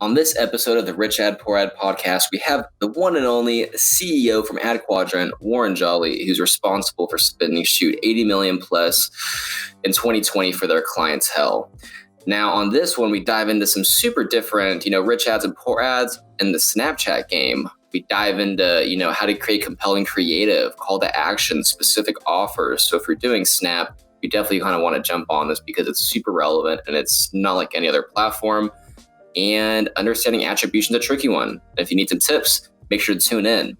On this episode of the Rich Ad Poor Ad podcast, we have the one and only CEO from Ad Quadrant, Warren Jolly, who's responsible for spending 80 million plus in 2020 for their clientele. Now, on this one, we dive into some super different, rich ads and poor ads in the Snapchat game. We dive into, how to create compelling creative, call to action, specific offers. So if you're doing Snap, you definitely kind of want to jump on this because it's super relevant and it's not like any other platform. And understanding attribution is a tricky one. If you need some tips, make sure to tune in.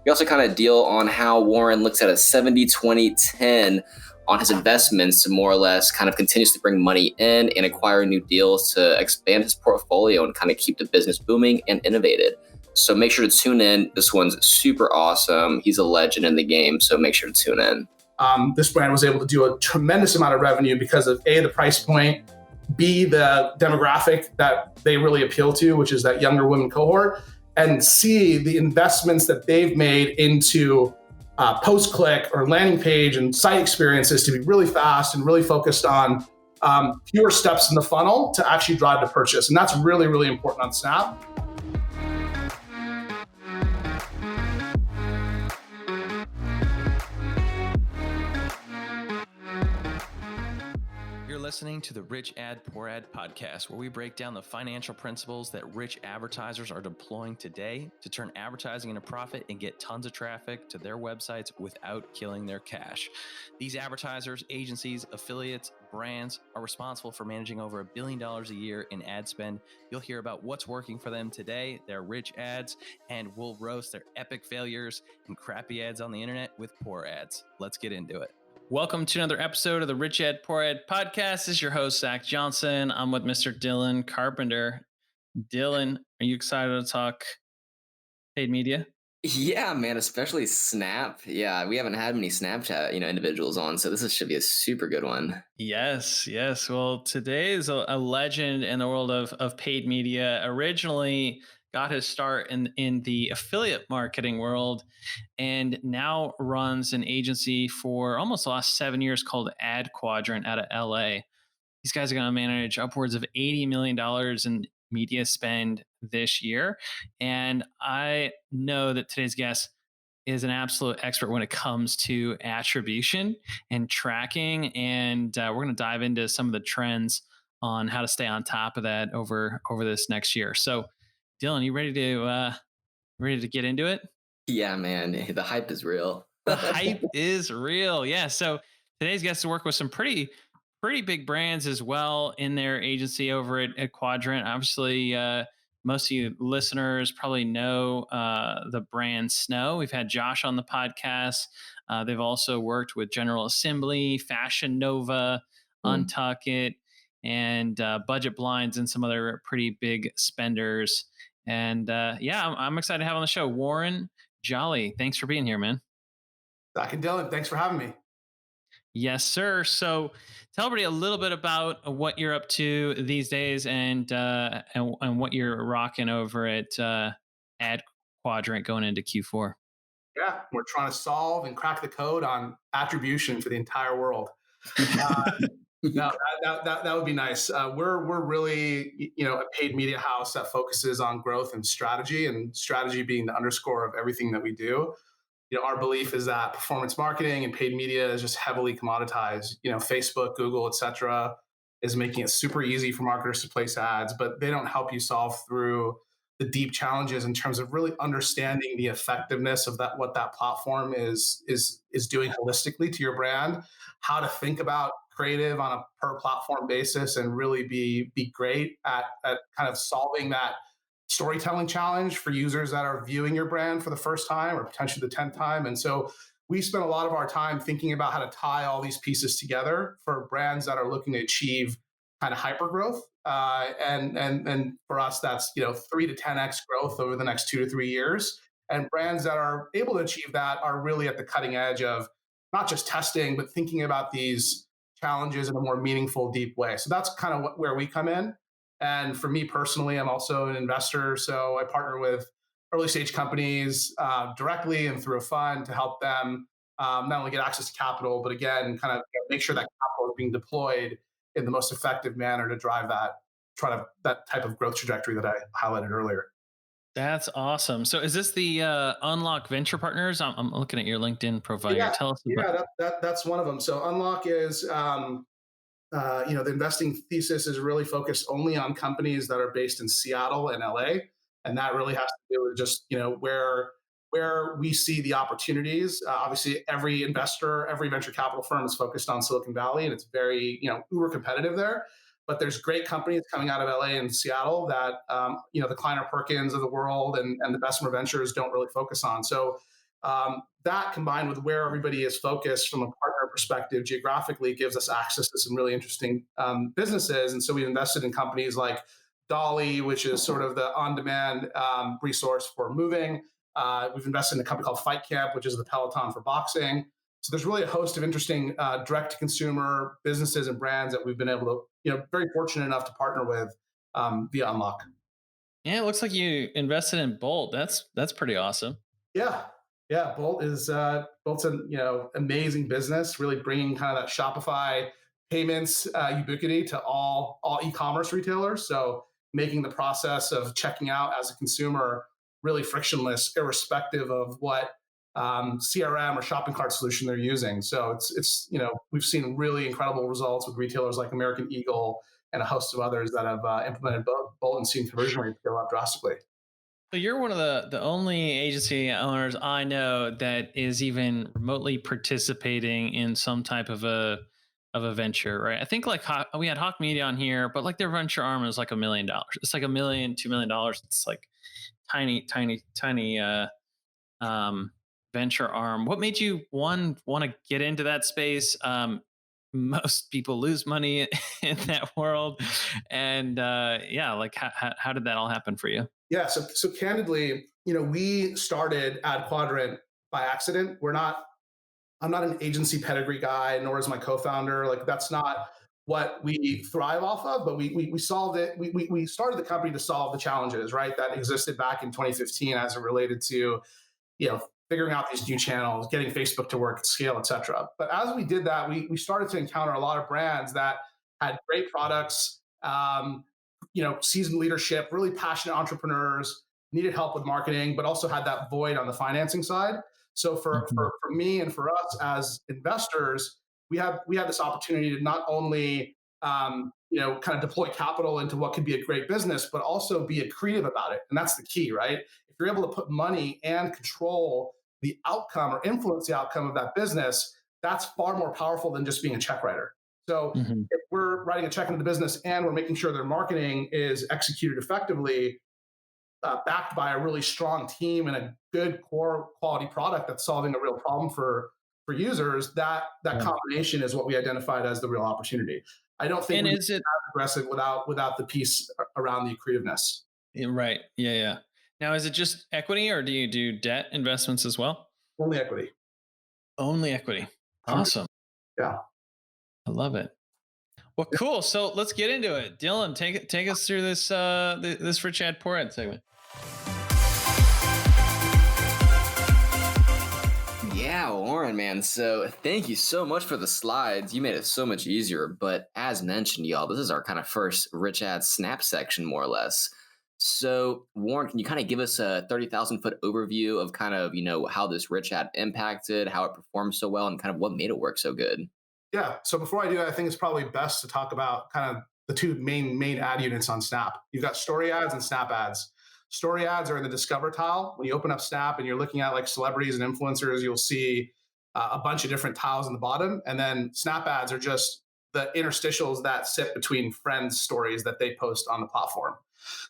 We also kind of deal on how Warren looks at a 70-20-10 on his investments to more or less kind of continuously bring money in and acquire new deals to expand his portfolio and kind of keep the business booming and innovated. So make sure to tune in. This one's super awesome. He's a legend in the game, so make sure to tune in. This brand was able to do a tremendous amount of revenue because of A, the price point, B, the demographic that they really appeal to, which is that younger women cohort, and C, the investments that they've made into post-click or landing page and site experiences to be really fast and really focused on fewer steps in the funnel to actually drive the purchase. And that's really, really important on Snap. Listening to the Rich Ad Poor Ad podcast, where we break down the financial principles that rich advertisers are deploying today to turn advertising into profit and get tons of traffic to their websites without killing their cash. These advertisers, agencies, affiliates, brands are responsible for managing over $1 billion a year in ad spend. You'll hear about what's working for them today, their rich ads, and we'll roast their epic failures and crappy ads on the internet with poor ads. Let's get into it. Welcome to another episode of the Rich Ad Poor Ad podcast. This is your host, Zach Johnson. I'm with Mr. Dylan Carpenter. Dylan, are you excited to talk paid media? Yeah, man, especially Snap. Yeah, we haven't had many Snapchat, individuals on, so this should be a super good one. Yes. Well, today is a legend in the world of paid media. Originally got his start in the affiliate marketing world and now runs an agency for almost the last 7 years called Ad Quadrant out of LA. These guys are going to manage upwards of $80 million in media spend this year. And I know that today's guest is an absolute expert when it comes to attribution and tracking. And we're going to dive into some of the trends on how to stay on top of that over this next year. So Dylan, you ready to get into it? Yeah, man, the hype is real. The hype is real. Yeah. So today's guest to work with some pretty big brands as well in their agency over at Quadrant. Obviously, most of you listeners probably know the brand Snow. We've had Josh on the podcast. They've also worked with General Assembly, Fashion Nova, Untuck It, and Budget Blinds and some other pretty big spenders. And I'm excited to have on the show Warren Jolly. Thanks for being here, man. Zach and Dylan, thanks for having me. Yes, sir. So tell everybody a little bit about what you're up to these days and what you're rocking over at Ad Quadrant going into Q4. Yeah, we're trying to solve and crack the code on attribution for the entire world. No, that would be nice. We're really, a paid media house that focuses on growth and strategy being the underscore of everything that we do. Our belief is that performance marketing and paid media is just heavily commoditized. Facebook, Google, et cetera, is making it super easy for marketers to place ads, but they don't help you solve through the deep challenges in terms of really understanding the effectiveness of what that platform is doing holistically to your brand, how to think about creative on a per platform basis and really be great at kind of solving that storytelling challenge for users that are viewing your brand for the first time or potentially the 10th time. And so we spend a lot of our time thinking about how to tie all these pieces together for brands that are looking to achieve kind of hyper growth. And for us, that's 3 to 10x growth over the next 2 to 3 years. And brands that are able to achieve that are really at the cutting edge of not just testing, but thinking about these challenges in a more meaningful, deep way. So that's kind of where we come in. And for me personally, I'm also an investor. So I partner with early stage companies directly and through a fund to help them not only get access to capital, but again, kind of make sure that capital is being deployed in the most effective manner to drive that try to that type of growth trajectory that I highlighted earlier. That's awesome. So is this the Unlock Venture Partners? I'm looking at your LinkedIn profile here. Yeah, Tell us about. yeah, that's one of them. So Unlock is the investing thesis is really focused only on companies that are based in Seattle and LA, and that really has to do with just where we see the opportunities. Obviously, every investor, every venture capital firm is focused on Silicon Valley, and it's very uber competitive there. But there's great companies coming out of LA and Seattle that the Kleiner Perkins of the world and the Bessemer Ventures don't really focus on. So that combined with where everybody is focused from a partner perspective geographically gives us access to some really interesting businesses. And so we've invested in companies like Dolly, which is sort of the on-demand resource for moving. We've invested in a company called Fight Camp, which is the Peloton for boxing. So there's really a host of interesting direct-to-consumer businesses and brands that we've been able to, very fortunate enough to partner with via Unlock. Yeah, it looks like you invested in Bolt. That's pretty awesome. Yeah, yeah. Bolt's an amazing business, really bringing kind of that Shopify payments ubiquity to all e-commerce retailers. So making the process of checking out as a consumer really frictionless, irrespective of what CRM or shopping cart solution they're using. So it's we've seen really incredible results with retailers like American Eagle and a host of others that have implemented Bolt and seen conversion rates go up drastically. So you're one of the only agency owners I know that is even remotely participating in some type of a venture, right? I think like we had Hawk Media on here, but like their venture arm is like $1 million. It's like $1 million, $2 million. It's like tiny venture arm. What made you want to get into that space? Most people lose money in that world, and yeah, like how did that all happen for you? Yeah, so candidly, we started Ad Quadrant by accident. I'm not an agency pedigree guy, nor is my co-founder. Like that's not what we thrive off of, but we solved it. We started the company to solve the challenges, right, that existed back in 2015 as it related to, figuring out these new channels, getting Facebook to work at scale, et cetera. But as we did that, we started to encounter a lot of brands that had great products, seasoned leadership, really passionate entrepreneurs, needed help with marketing, but also had that void on the financing side. So for me and for us as investors, we have this opportunity to not only kind of deploy capital into what could be a great business, but also be accretive about it. And that's the key, right? If you're able to put money and control the outcome or influence the outcome of that business, that's far more powerful than just being a check writer. So if we're writing a check into the business and we're making sure their marketing is executed effectively, backed by a really strong team and a good core quality product that's solving a real problem for users, that combination is what we identified as the real opportunity. I don't think we're as aggressive without the piece around the accretiveness. Right. Yeah. Now, is it just equity, or do you do debt investments as well? Only equity. Only equity. Awesome. Yeah. I love it. Well, cool. So let's get into it. Dylan, take us through this this Rich Ad Poor Ad segment. Yeah, Warren, man. So thank you so much for the slides. You made it so much easier. But as mentioned, y'all, this is our kind of first Rich Ad Snap section, more or less. So, Warren, can you kind of give us a 30,000-foot overview of kind of, how this Rich Ad impacted, how it performed so well, and kind of what made it work so good? Yeah. So before I do that, I think it's probably best to talk about kind of the two main ad units on Snap. You've got story ads and Snap ads. Story ads are in the Discover tile. When you open up Snap and you're looking at like celebrities and influencers, you'll see a bunch of different tiles in the bottom. And then Snap ads are just the interstitials that sit between friends' stories that they post on the platform.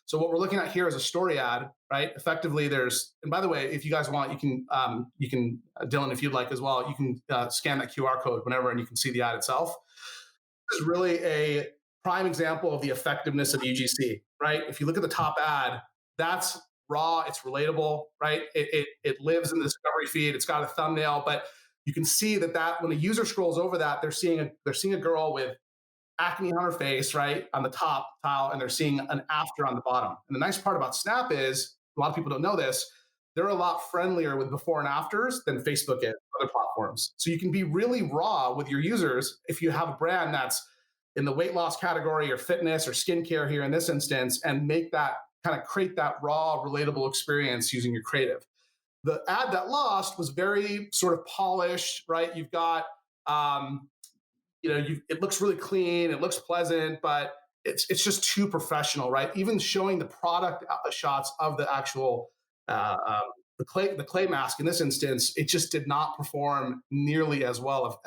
So what we're looking at here is a story ad, right? Effectively, and by the way, if you guys want, you can Dylan, if you'd like as well, you can scan that QR code whenever, and you can see the ad itself. This is really a prime example of the effectiveness of UGC, right? If you look at the top ad, that's raw, it's relatable, right? It lives in the discovery feed. It's got a thumbnail, but you can see that when a user scrolls over that, they're seeing a girl with acne on her face, right, on the top tile, and they're seeing an after on the bottom. And the nice part about Snap is, a lot of people don't know this, they're a lot friendlier with before and afters than Facebook is, other platforms. So you can be really raw with your users if you have a brand that's in the weight loss category or fitness or skincare here in this instance, and make that kind of create that raw, relatable experience using your creative. The ad that lost was very sort of polished, right? You've got, it looks really clean, it looks pleasant, but it's just too professional, right? Even showing the product shots of the actual the clay mask in this instance, it just did not perform nearly as well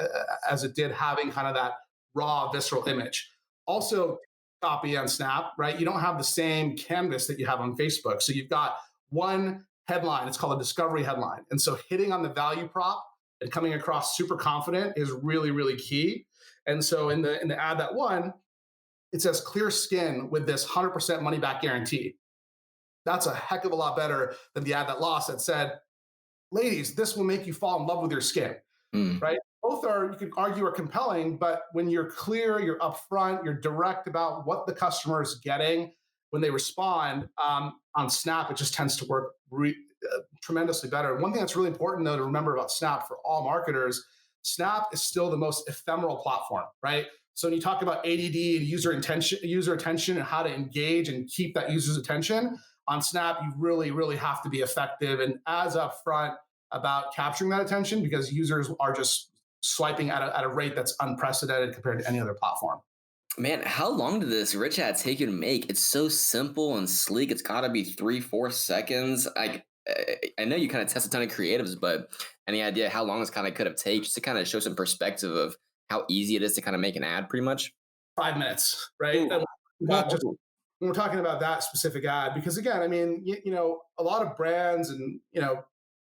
as it did having kind of that raw, visceral image. Also, copy on Snap, right? You don't have the same canvas that you have on Facebook, so you've got one headline. It's called a discovery headline, and so hitting on the value prop and coming across super confident is really, really key. And so in the ad that won, it says clear skin with this 100% money back guarantee. That's a heck of a lot better than the ad that lost that said, ladies, this will make you fall in love with your skin, right? Both are, you could argue, are compelling, but when you're clear, you're upfront, you're direct about what the customer is getting when they respond on Snap, it just tends to work tremendously better. One thing that's really important, though, to remember about Snap for all marketers, Snap is still the most ephemeral platform, right? So when you talk about ADD and user attention and how to engage and keep that user's attention, on Snap, you really, really have to be effective and as upfront about capturing that attention, because users are just swiping at a rate that's unprecedented compared to any other platform. Man, how long did this rich ad take you to make? It's so simple and sleek. It's got to be 3-4 seconds. I know you kind of test a ton of creatives, but any idea how long this kind of could have taken, just to kind of show some perspective of how easy it is to kind of make an ad, pretty much? 5 minutes, right? Just when we're talking about that specific ad, because again, I mean, a lot of brands and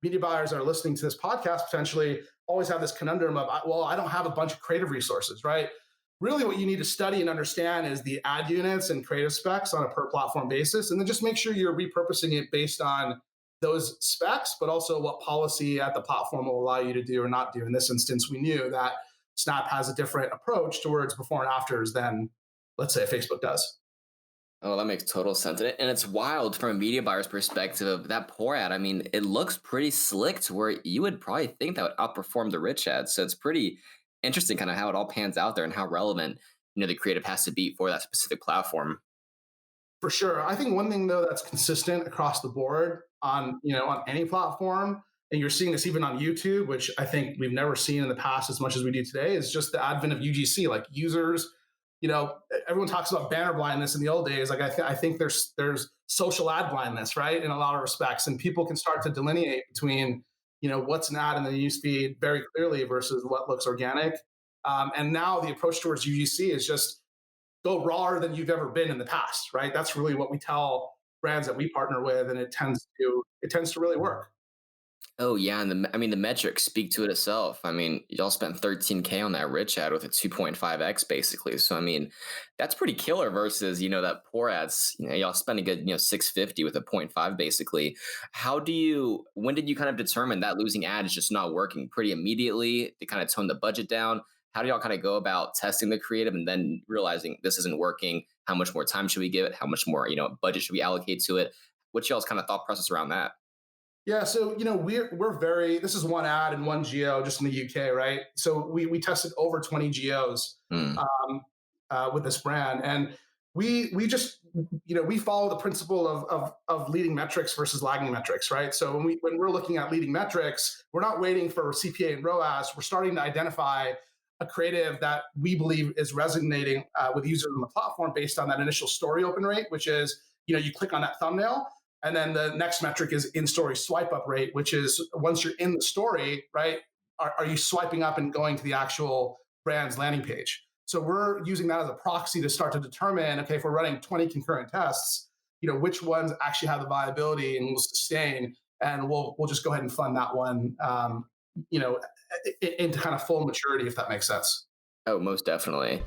media buyers that are listening to this podcast potentially always have this conundrum of, well, I don't have a bunch of creative resources, right? Really what you need to study and understand is the ad units and creative specs on a per platform basis, and then just make sure you're repurposing it based on those specs, but also what policy at the platform will allow you to do or not do. In this instance, we knew that Snap has a different approach towards before and afters than, let's say, Facebook does. Oh, that makes total sense. And it's wild from a media buyer's perspective. That poor ad, I mean, it looks pretty slick to where you would probably think that would outperform the rich ad. So it's pretty interesting kind of how it all pans out there and how relevant, the creative has to be for that specific platform. For sure. I think one thing, though, that's consistent across the board on any platform, and you're seeing this even on YouTube, which I think we've never seen in the past as much as we do today, is just the advent of UGC. Like users, everyone talks about banner blindness in the old days. Like I think there's social ad blindness, right? In a lot of respects, and people can start to delineate between what's an ad in the newsfeed very clearly versus what looks organic. And now the approach towards UGC is just go rawer than you've ever been in the past, right? That's really what we tell brands that we partner with, and it tends to really work. Oh yeah, and the metrics speak to it itself. I mean, y'all spent $13K on that rich ad with a 2.5x basically. So I mean, that's pretty killer versus that poor ads. Y'all spend a good $650 with a 0.5 basically. When did you kind of determine that losing ad is just not working? Pretty immediately to kind of tone the budget down? How do y'all kind of go about testing the creative and then realizing this isn't working? How much more time should we give it? How much more budget should we allocate to it? What's y'all's kind of thought process around that? Yeah, so this is one ad in one geo just in the UK, right? So we tested over 20 geos with this brand, and we just we follow the principle of leading metrics versus lagging metrics, right? So when we're looking at leading metrics, we're not waiting for CPA and ROAS. We're starting to identify a creative that we believe is resonating with users on the platform based on that initial story open rate, which is you click on that thumbnail. And then the next metric is in-story swipe up rate, which is once you're in the story, right? Are you swiping up and going to the actual brand's landing page? So we're using that as a proxy to start to determine, okay, if we're running 20 concurrent tests, which ones actually have the viability and will sustain, and we'll just go ahead and fund that one, into kind of full maturity, if that makes sense. Oh, most definitely.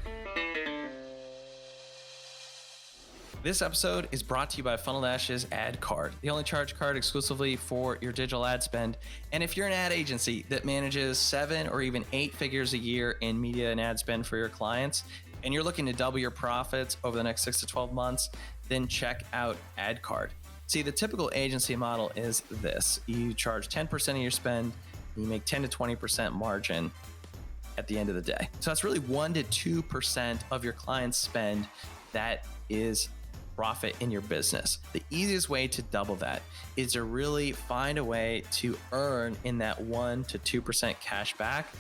This episode is brought to you by Funnel Dash's Ad Card, the only charge card exclusively for your digital ad spend. And if you're an ad agency that manages 7 or even 8 figures a year in media and ad spend for your clients, and you're looking to double your profits over the next 6 to 12 months, then check out Ad Card. See, the typical agency model is this. You charge 10% of your spend, you make 10 to 20% margin. at the end of the day. So that's really 1 to 2% of your client's spend that is profit in your business. The easiest way to double that is to really find a way to earn in that 1 to 2% cash back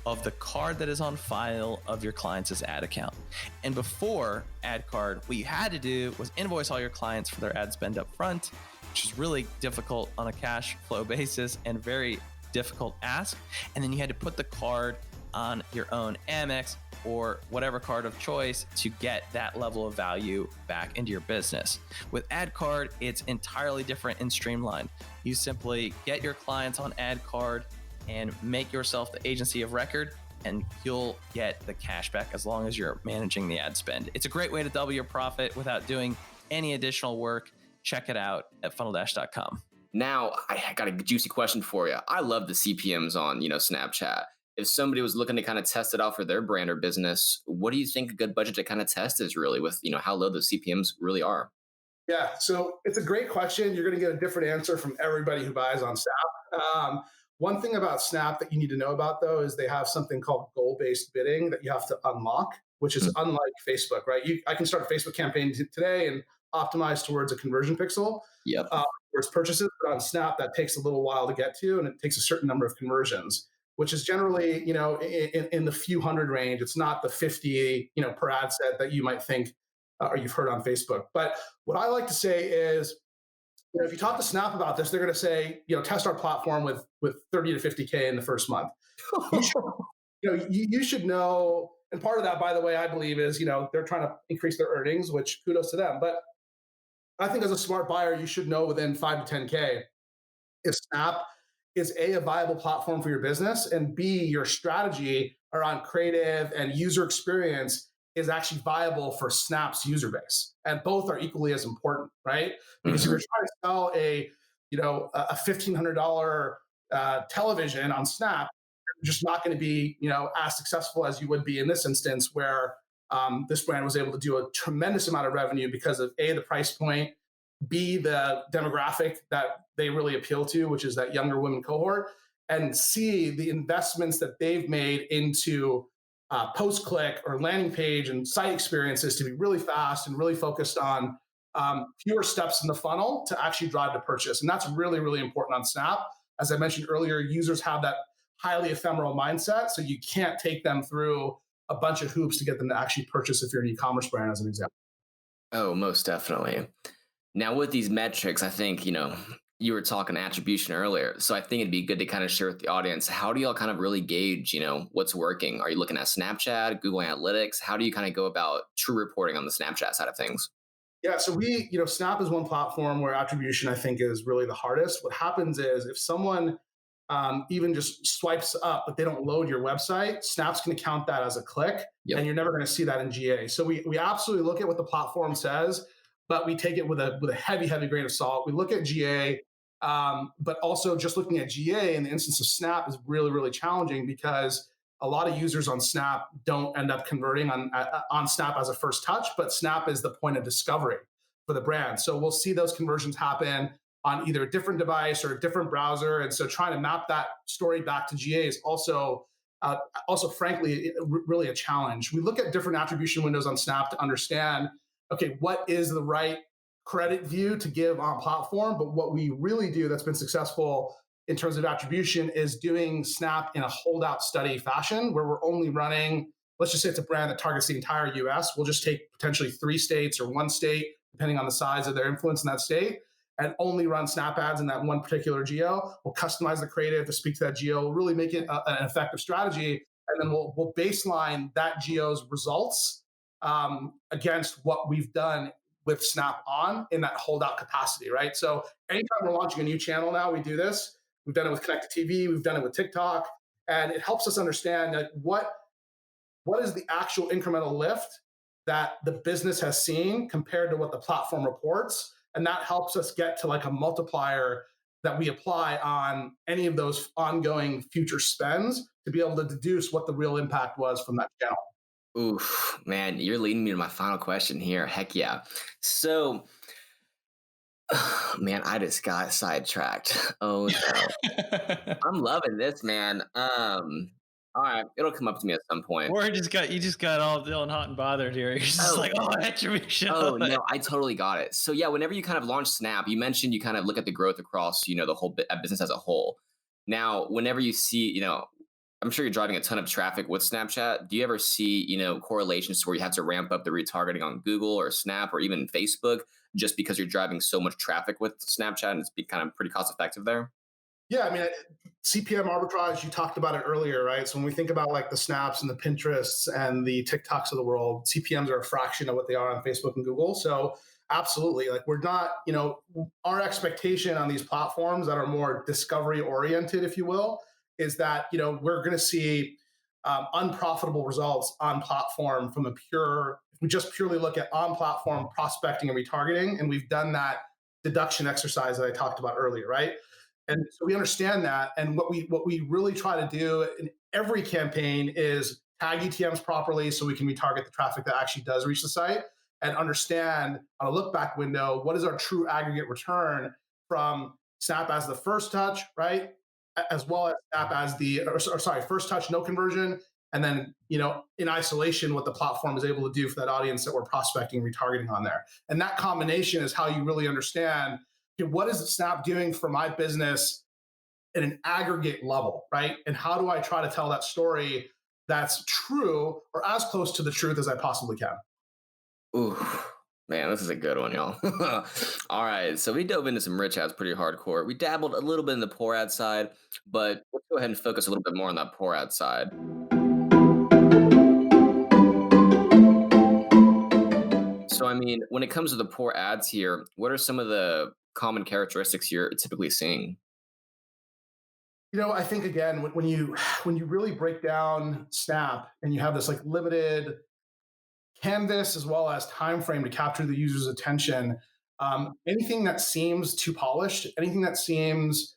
of the card that is on file of your client's ad account. And before ad card, what you had to do was invoice all your clients for their ad spend up front, which is really difficult on a cash flow basis and very difficult ask. And then you had to put the card on your own Amex or whatever card of choice to get that level of value back into your business. With ad card, it's entirely different and streamlined. You simply get your clients on ad card and make yourself the agency of record, and you'll get the cash back as long as you're managing the ad spend. It's a great way to double your profit without doing any additional work. Check it out at funneldash.com. Now, I got a juicy question for you. I love the CPMs on, Snapchat. If somebody was looking to kind of test it out for their brand or business, what do you think a good budget to kind of test is really with, how low those CPMs really are? Yeah, so it's a great question. You're going to get a different answer from everybody who buys on Snap. One thing about Snap that you need to know about, though, is they have something called goal-based bidding that you have to unlock, which is unlike Facebook, right? I can start a Facebook campaign today and optimize towards a conversion pixel, Yep. towards purchases. But on Snap, that takes a little while to get to, and it takes a certain number of conversions, which is generally, in the few hundred range. It's not the 50, per ad set that you might think or you've heard on Facebook. But what I like to say is, if you talk to Snap about this, they're going to say, test our platform with 30 to 50K in the first month. You should know. And part of that, by the way, I believe is, they're trying to increase their earnings, which kudos to them. But I think as a smart buyer, you should know within 5 to 10K if Snap is A, a viable platform for your business, and B, your strategy around creative and user experience is actually viable for Snap's user base. And both are equally as important, right? Because if you're trying to sell a $1,500 television on Snap, you're just not going to be, as successful as you would be in this instance, where this brand was able to do a tremendous amount of revenue because of A, the price point, B, the demographic that they really appeal to, which is that younger women cohort, and C, the investments that they've made into post-click or landing page and site experiences to be really fast and really focused on fewer steps in the funnel to actually drive to purchase. And that's really, really important on Snap. As I mentioned earlier, users have that highly ephemeral mindset, so you can't take them through a bunch of hoops to get them to actually purchase if you're an e-commerce brand, as an example. Oh, most definitely. Now, with these metrics, I think, you were talking attribution earlier. So I think it'd be good to kind of share with the audience. How do y'all kind of really gauge, what's working? Are you looking at Snapchat, Google Analytics? How do you kind of go about true reporting on the Snapchat side of things? Yeah, so Snap is one platform where attribution, I think, is really the hardest. What happens is if someone even just swipes up, but they don't load your website, Snap's going to count that as a click, and you're never going to see that in GA. So we absolutely look at what the platform says, but we take it with a heavy, heavy grain of salt. We look at GA, but also just looking at GA in the instance of Snap is really, really challenging because a lot of users on Snap don't end up converting on Snap as a first touch, but Snap is the point of discovery for the brand. So we'll see those conversions happen on either a different device or a different browser. And so trying to map that story back to GA is also frankly, really a challenge. We look at different attribution windows on Snap to understand, okay, what is the right credit view to give on platform? But what we really do that's been successful in terms of attribution is doing Snap in a holdout study fashion, where we're only running, let's just say it's a brand that targets the entire US. We'll just take potentially 3 states or 1 state, depending on the size of their influence in that state, and only run Snap ads in that one particular geo. We'll customize the creative to speak to that geo. We'll really make it an effective strategy. And then we'll baseline that geo's results against what we've done with Snap on in that holdout capacity, right? So anytime we're launching a new channel now, we do this. We've done it with Connected TV. We've done it with TikTok. And it helps us understand that what is the actual incremental lift that the business has seen compared to what the platform reports. And that helps us get to like a multiplier that we apply on any of those ongoing future spends to be able to deduce what the real impact was from that channel. Oof, man, you're leading me to my final question here. Heck yeah. So, man, I just got sidetracked. Oh no. I'm loving this, man. All right, it'll come up to me at some point. Or you just got all feeling hot and bothered here. You're just Oh, like, oh, attribution. oh no, I totally got it. So yeah, whenever you kind of launch Snap, you mentioned you kind of look at the growth across, the whole business as a whole. Now, whenever you see, I'm sure you're driving a ton of traffic with Snapchat. Do you ever see, correlations to where you have to ramp up the retargeting on Google or Snap or even Facebook just because you're driving so much traffic with Snapchat and it's been kind of pretty cost effective there? Yeah, I mean, CPM arbitrage, you talked about it earlier, right? So when we think about like the Snaps and the Pinterests and the TikToks of the world, CPMs are a fraction of what they are on Facebook and Google. So absolutely, like we're not, our expectation on these platforms that are more discovery oriented, if you will, is that, we're going to see unprofitable results on platform from if we just purely look at on platform prospecting and retargeting. And we've done that deduction exercise that I talked about earlier, right? And so we understand that. And what we really try to do in every campaign is tag ETMs properly so we can retarget the traffic that actually does reach the site and understand on a look back window what is our true aggregate return from Snap as the first touch, right? As well as Snap as first touch, no conversion. And then, in isolation, what the platform is able to do for that audience that we're prospecting, retargeting on there. And that combination is how you really understand, okay, what is Snap doing for my business at an aggregate level, right? And how do I try to tell that story that's true or as close to the truth as I possibly can? Ooh, man, this is a good one, y'all. All right, so we dove into some rich ads pretty hardcore. We dabbled a little bit in the poor ad side, but let's go ahead and focus a little bit more on that poor ad side. So, I mean, when it comes to the poor ads here, what are some of the common characteristics you're typically seeing? I think again, when you really break down Snap and you have this like limited canvas as well as time frame to capture the user's attention, anything that seems too polished, anything that seems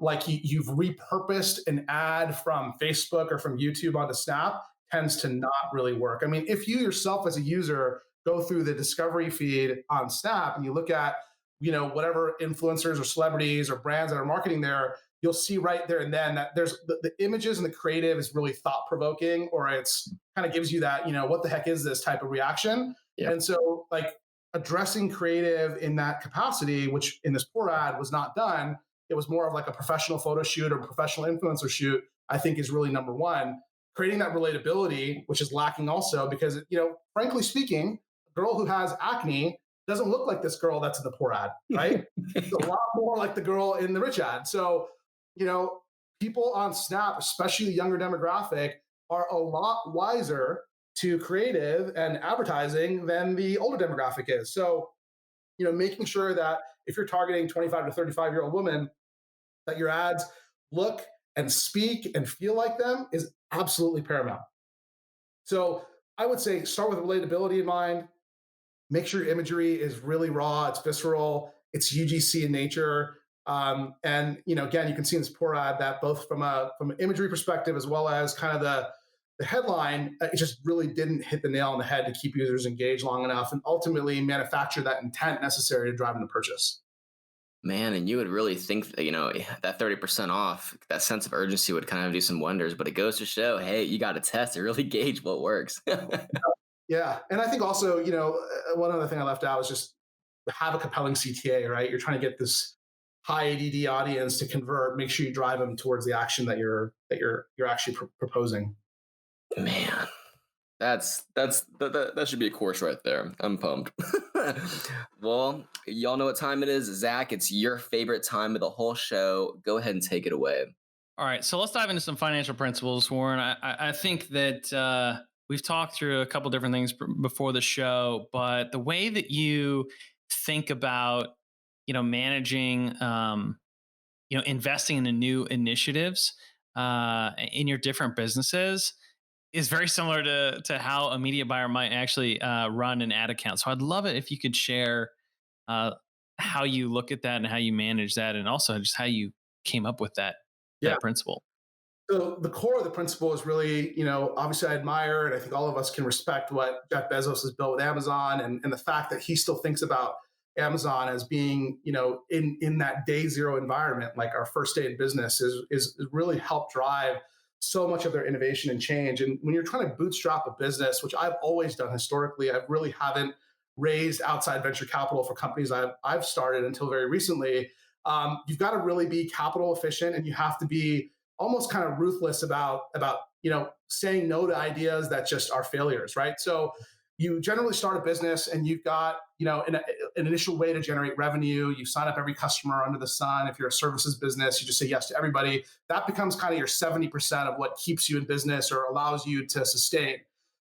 like you've repurposed an ad from Facebook or from YouTube onto Snap tends to not really work. I mean, if you yourself as a user go through the discovery feed on Snap and you look at whatever influencers or celebrities or brands that are marketing there, you'll see right there and then that there's the images and the creative is really thought provoking, or it's kind of gives you that what the heck is this type of reaction. Yep. And so like addressing creative in that capacity, which in this poor ad was not done, it was more of like a professional photo shoot or professional influencer shoot, I think is really number one. Creating that relatability, which is lacking also because frankly speaking, a girl who has acne doesn't look like this girl that's in the poor ad, right? It's a lot more like the girl in the rich ad. So people on Snap, especially the younger demographic, are a lot wiser to creative and advertising than the older demographic is. So, making sure that if you're targeting 25 to 35-year-old women, that your ads look and speak and feel like them is absolutely paramount. So I would say start with relatability in mind. Make sure your imagery is really raw, it's visceral, it's UGC in nature. And again, you can see in this poor ad that both from an imagery perspective as well as kind of the headline, it just really didn't hit the nail on the head to keep users engaged long enough and ultimately manufacture that intent necessary to drive them to purchase. Man, and you would really think that, that 30% off, that sense of urgency would kind of do some wonders, but it goes to show, hey, you got to test to really gauge what works. Yeah. And I think also, one other thing I left out was just have a compelling CTA, right? You're trying to get this high ADD audience to convert, make sure you drive them towards the action that you're actually proposing. Man, that should be a course right there. I'm pumped. Well, y'all know what time it is. Zach, it's your favorite time of the whole show. Go ahead and take it away. All right, so let's dive into some financial principles, Warren. I think that we've talked through a couple different things before the show, but the way that you think about, managing, investing in the new initiatives in your different businesses is very similar to how a media buyer might actually run an ad account. So I'd love it if you could share uh, how you look at that and how you manage that, and also just how you came up with that principle. So the core of the principle is really, obviously I admire and I think all of us can respect what Jeff Bezos has built with Amazon and the fact that he still thinks about Amazon as being, in that day zero environment, like our first day in business is really helped drive so much of their innovation and change. And when you're trying to bootstrap a business, which I've always done historically, I really haven't raised outside venture capital for companies I've started until very recently. You've got to really be capital efficient, and you have to be almost kind of ruthless about saying no to ideas that just are failures, right? So you generally start a business and you've got an initial way to generate revenue. You sign up every customer under the sun. If you're a services business, you just say yes to everybody. That becomes kind of your 70% of what keeps you in business or allows you to sustain.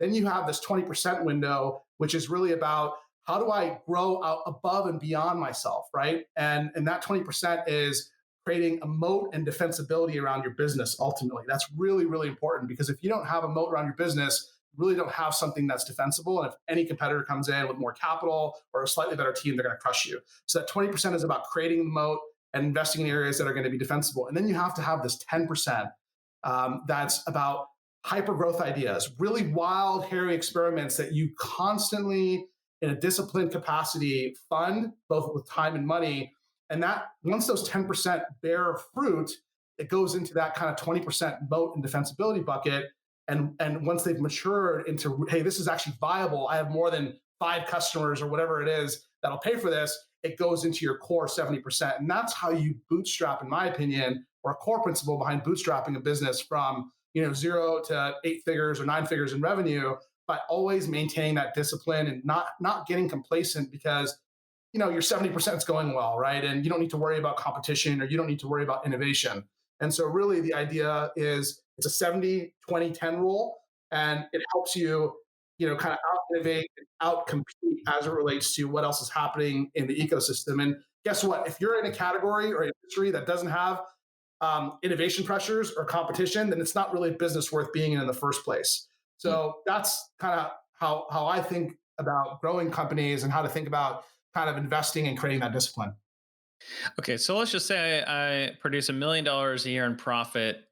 Then you have this 20% window, which is really about how do I grow out above and beyond myself, right? And that 20% is creating a moat and defensibility around your business. Ultimately, that's really, really important, because if you don't have a moat around your business, you really don't have something that's defensible. And if any competitor comes in with more capital or a slightly better team, they're going to crush you. So that 20% is about creating the moat and investing in areas that are going to be defensible. And then you have to have this 10% that's about hyper growth ideas, really wild, hairy experiments that you constantly, in a disciplined capacity, fund both with time and money. And that once those 10% bear fruit, it goes into that kind of 20% moat and defensibility bucket. And once they've matured into, hey, this is actually viable, I have more than 5 customers or whatever it is that'll pay for this, it goes into your core 70%. And that's how you bootstrap, in my opinion, or a core principle behind bootstrapping a business from 0 to 8 figures or 9 figures in revenue, but always maintaining that discipline and not getting complacent, because your 70% is going well, right? And you don't need to worry about competition, or you don't need to worry about innovation. And so really the idea is it's a 70-20-10 rule, and it helps you, kind of out innovate and out compete as it relates to what else is happening in the ecosystem. And guess what? If you're in a category or industry that doesn't have innovation pressures or competition, then it's not really a business worth being in the first place. So that's kind of how I think about growing companies and how to think about kind of investing and creating that discipline. Okay, so let's just say I produce $1 million a year in profit,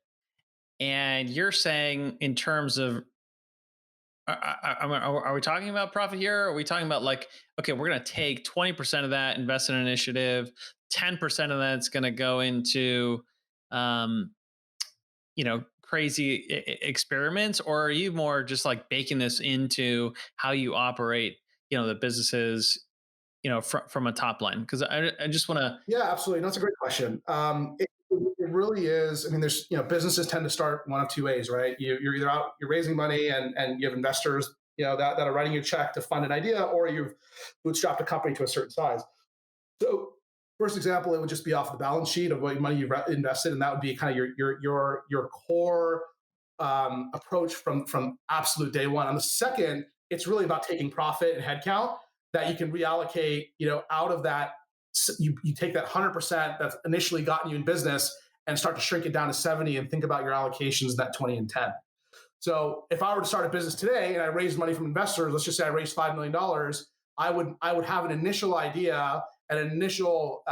and you're saying in terms of are we talking about profit here? Or are we talking about like, okay, we're going to take 20% of that, invest in an initiative, 10% of that's going to go into, um, crazy experiments, or are you more just like baking this into how you operate, the businesses, from a top line? Because I just want to. Yeah, absolutely. That's a great question. It really is. I mean, there's, businesses tend to start one of two ways, right? You're either out, you're raising money and you have investors, that are writing you a check to fund an idea, or you've bootstrapped a company to a certain size. So first example, it would just be off the balance sheet of what money you've invested. And that would be kind of your core approach from absolute day one. On the second, it's really about taking profit and headcount that you can reallocate, out of that. You take that 100% that's initially gotten you in business and start to shrink it down to 70 and think about your allocations in that 20 and 10. So if I were to start a business today and I raised money from investors, let's just say I raised $5 million, I would have an initial idea and an initial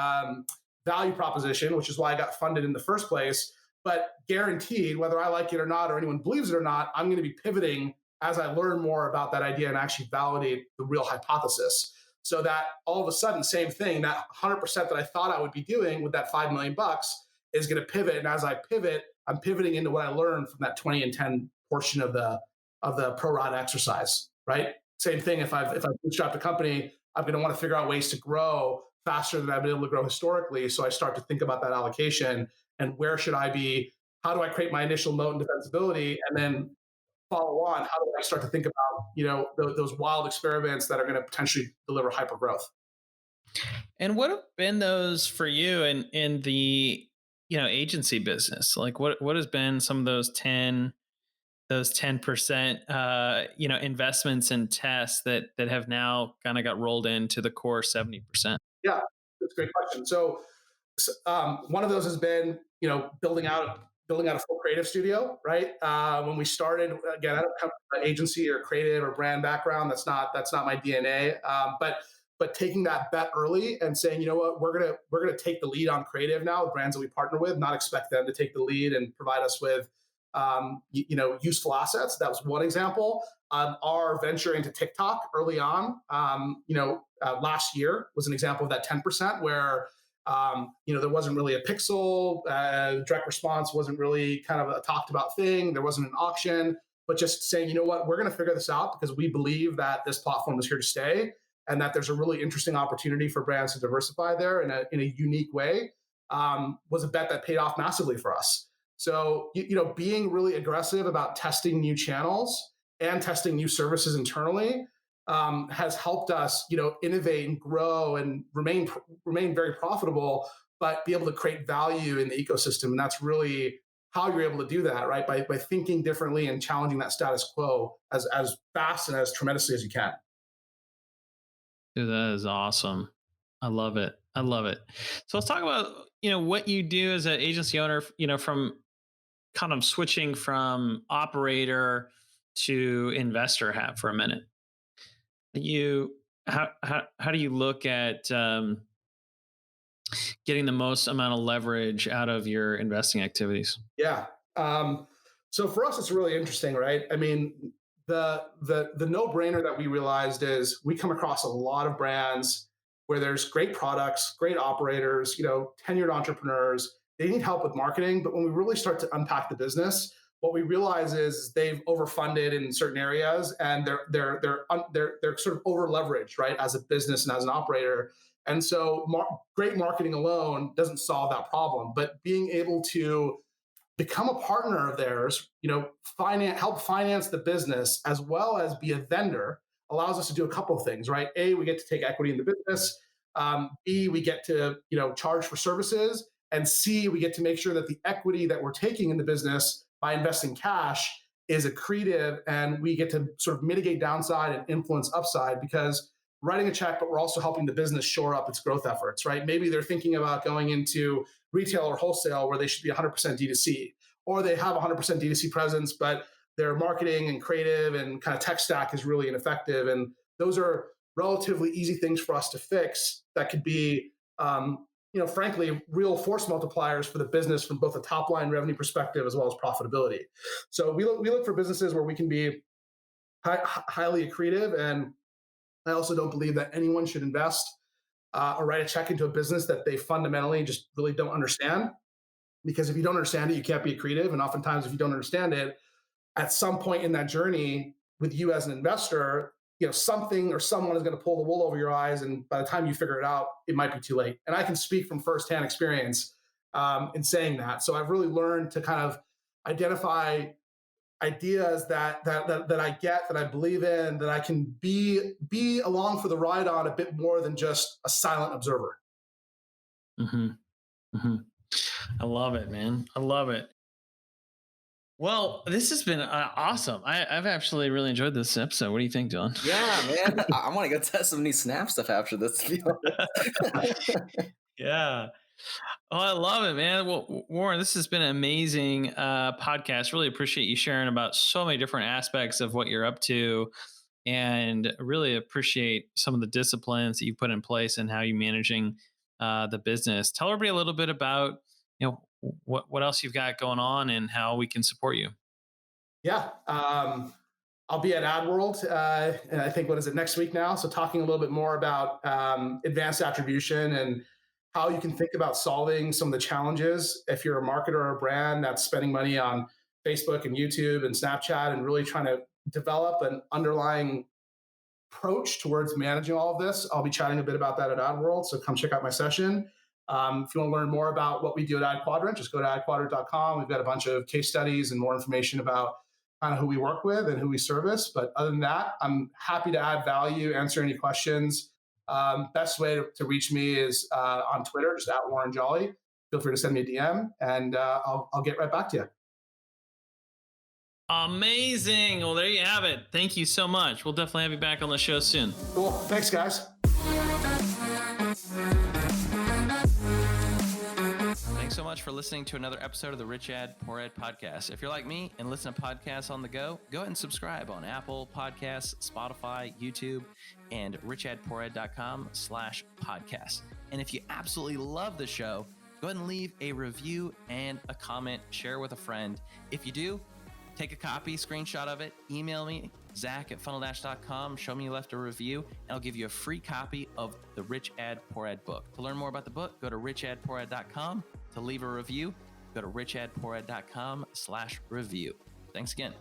value proposition, which is why I got funded in the first place. But guaranteed, whether I like it or not, or anyone believes it or not, I'm going to be pivoting as I learn more about that idea and actually validate the real hypothesis. So that all of a sudden, same thing, that 100% that I thought I would be doing with that $5 million is going to pivot. And as I pivot, I'm pivoting into what I learned from that 20 and 10 portion of the pro rata exercise, right? Same thing. If I bootstrapped a company, I'm going to want to figure out ways to grow faster than I've been able to grow historically. So I start to think about that allocation and where should I be? How do I create my initial moat and defensibility? And then follow on, how do I start to think about, those wild experiments that are going to potentially deliver hyper growth? And what have been those for you in the, agency business? Like what has been some of those 10% investments and tests that have now kind of got rolled into the core 70%? Yeah, that's a great question. So one of those has been, building out a full creative studio, right? When we started, again, I don't come from an agency or creative or brand background. That's not my DNA. But taking that bet early and saying, you know what, we're gonna take the lead on creative now with brands that we partner with, not expect them to take the lead and provide us with useful assets. That was one example. Our venture into TikTok early on, last year was an example of that 10%, where There wasn't really a pixel. Direct response wasn't really kind of a talked about thing. There wasn't an auction, but just saying, you know what, we're going to figure this out because we believe that this platform is here to stay and that there's a really interesting opportunity for brands to diversify there in a unique way, was a bet that paid off massively for us. So, being really aggressive about testing new channels and testing new services internally has helped us, innovate and grow and remain very profitable, but be able to create value in the ecosystem. And that's really how you're able to do that, right? By thinking differently and challenging that status quo as fast and as tremendously as you can. Dude, that is awesome. I love it. I love it. So let's talk about, what you do as an agency owner, from kind of switching from operator to investor hat for a minute. How do you look at getting the most amount of leverage out of your investing activities? Yeah. So for us, it's really interesting, right? I mean, the no-brainer that we realized is we come across a lot of brands where there's great products, great operators, tenured entrepreneurs. They need help with marketing, but when we really start to unpack the business, what we realize is they've overfunded in certain areas and they're sort of over leveraged, right, as a business and as an operator. And so great marketing alone doesn't solve that problem, but being able to become a partner of theirs, help finance the business as well as be a vendor allows us to do a couple of things, right? A, we get to take equity in the business. B, we get to, charge for services. And C, we get to make sure that the equity that we're taking in the business by investing cash is accretive, and we get to sort of mitigate downside and influence upside because writing a check, but we're also helping the business shore up its growth efforts, right? Maybe they're thinking about going into retail or wholesale where they should be 100% D2C, or they have 100% D2C presence, but their marketing and creative and kind of tech stack is really ineffective. And those are relatively easy things for us to fix that could be, frankly, real force multipliers for the business from both a top line revenue perspective as well as profitability. So we look for businesses where we can be highly accretive. And I also don't believe that anyone should invest or write a check into a business that they fundamentally just really don't understand. Because if you don't understand it, you can't be accretive. And oftentimes, if you don't understand it, at some point in that journey with you as an investor, something or someone is going to pull the wool over your eyes. And by the time you figure it out, it might be too late. And I can speak from firsthand experience in saying that. So I've really learned to kind of identify ideas that I get, that I believe in, that I can be along for the ride on a bit more than just a silent observer. Mm-hmm. Mm-hmm. I love it, man. I love it. Well, this has been awesome. I've actually really enjoyed this episode. What do you think, John? Yeah, man. I want to go test some new Snap stuff after this. Yeah. Oh, I love it, man. Well, Warren, this has been an amazing podcast. Really appreciate you sharing about so many different aspects of what you're up to, and really appreciate some of the disciplines that you put in place and how you're managing the business. Tell everybody a little bit about, what else you've got going on and how we can support you. Yeah. I'll be at AdWorld, and I think, what is it, next week now? So talking a little bit more about advanced attribution and how you can think about solving some of the challenges if you're a marketer or a brand that's spending money on Facebook and YouTube and Snapchat and really trying to develop an underlying approach towards managing all of this. I'll be chatting a bit about that at AdWorld, so come check out my session. If you want to learn more about what we do at AdQuadrant, just go to adquadrant.com. We've got a bunch of case studies and more information about kind of who we work with and who we service. But other than that, I'm happy to add value, answer any questions. Best way to reach me is on Twitter, just at Warren Jolly. Feel free to send me a DM, and I'll get right back to you. Amazing. Well, there you have it. Thank you so much. We'll definitely have you back on the show soon. Cool. Thanks, guys. Thanks so much for listening to another episode of the Rich Ad Poor Ad podcast. If you're like me and listen to podcasts on the go ahead and subscribe on Apple Podcasts, Spotify, YouTube, and richadpoorad.com/podcast. And if you absolutely love the show, go ahead and leave a review and a comment, share with a friend. If you do, Take a copy, screenshot of it, email me, zach@funneldash.com, show me you left a review, and I'll give you a free copy of the Rich Ad Poor Ad book. To learn more about the book, go to richadpoorad.com. To leave a review, go to richadpoorad.com/review. Thanks again.